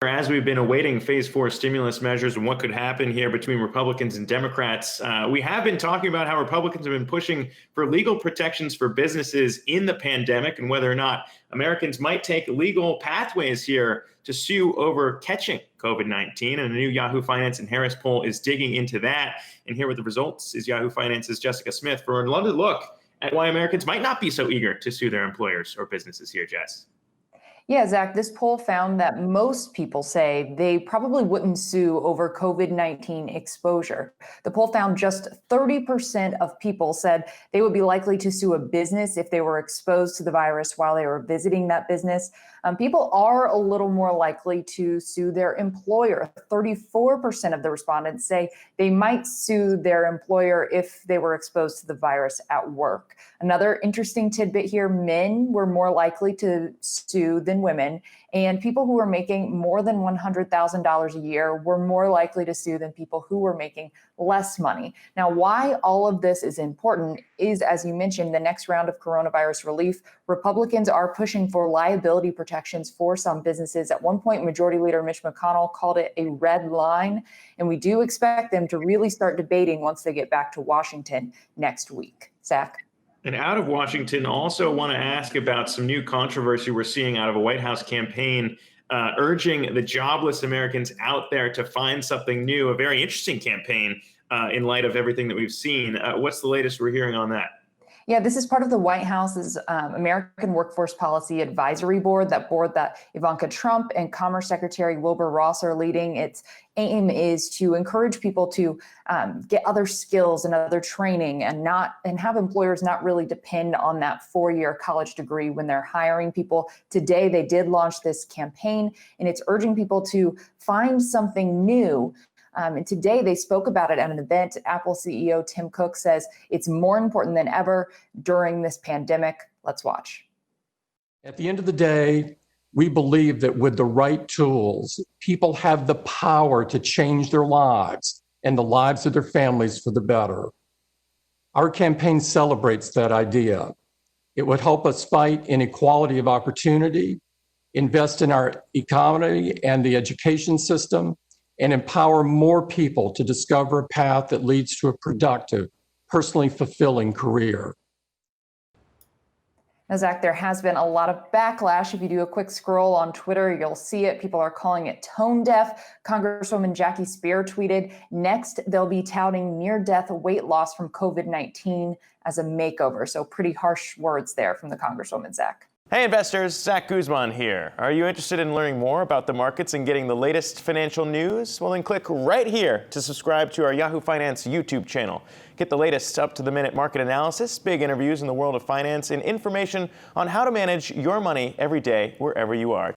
As we've been awaiting phase 4 stimulus measures and what could happen here between Republicans and Democrats, we have been talking about how Republicans have been pushing for legal protections for businesses in the pandemic and whether or not Americans might take legal pathways here to sue over catching COVID-19. And a new Yahoo Finance and Harris poll is digging into that. And here with the results is Yahoo Finance's Jessica Smith for another look at why Americans might not be so eager to sue their employers or businesses here, Jess. Yeah, Zach, this poll found that most people say they probably wouldn't sue over COVID-19 exposure. The poll found just 30% of people said they would be likely to sue a business if they were exposed to the virus while they were visiting that business. People are a little more likely to sue their employer. 34% of the respondents say they might sue their employer if they were exposed to the virus at work. Another interesting tidbit here, men were more likely to sue than women, and people who were making more than $100,000 a year were more likely to sue than people who were making less money. Now, why all of this is important is, as you mentioned, the next round of coronavirus relief. Republicans are pushing for liability protections for some businesses. At one point, Majority Leader Mitch McConnell called it a red line, and we do expect them to really start debating once they get back to Washington next week. Zach? And out of Washington, also want to ask about some new controversy we're seeing out of a White House campaign urging the jobless Americans out there to find something new, a very interesting campaign in light of everything that we've seen. What's the latest we're hearing on that? Yeah, this is part of the White House's American Workforce Policy Advisory Board, that board that Ivanka Trump and Commerce Secretary Wilbur Ross are leading. Its aim is to encourage people to get other skills and other training and have employers not really depend on that 4-year college degree when they're hiring people. Today, they did launch this campaign, and it's urging people to find something new. And today they spoke about it at an event. Apple CEO Tim Cook says it's more important than ever during this pandemic. Let's watch. At the end of the day, we believe that with the right tools, people have the power to change their lives and the lives of their families for the better. Our campaign celebrates that idea. It would help us fight inequality of opportunity, invest in our economy and the education system, and empower more people to discover a path that leads to a productive, personally fulfilling career. Now, Zach, there has been a lot of backlash. If you do a quick scroll on Twitter, you'll see it. People are calling it tone deaf. Congresswoman Jackie Spear tweeted, next, they'll be touting near-death weight loss from COVID-19 as a makeover. So pretty harsh words there from the Congresswoman, Zach. Hey investors, Zach Guzman here. Are you interested in learning more about the markets and getting the latest financial news? Well, then click right here to subscribe to our Yahoo Finance YouTube channel. Get the latest up-to-the-minute market analysis, big interviews in the world of finance, and information on how to manage your money every day wherever you are.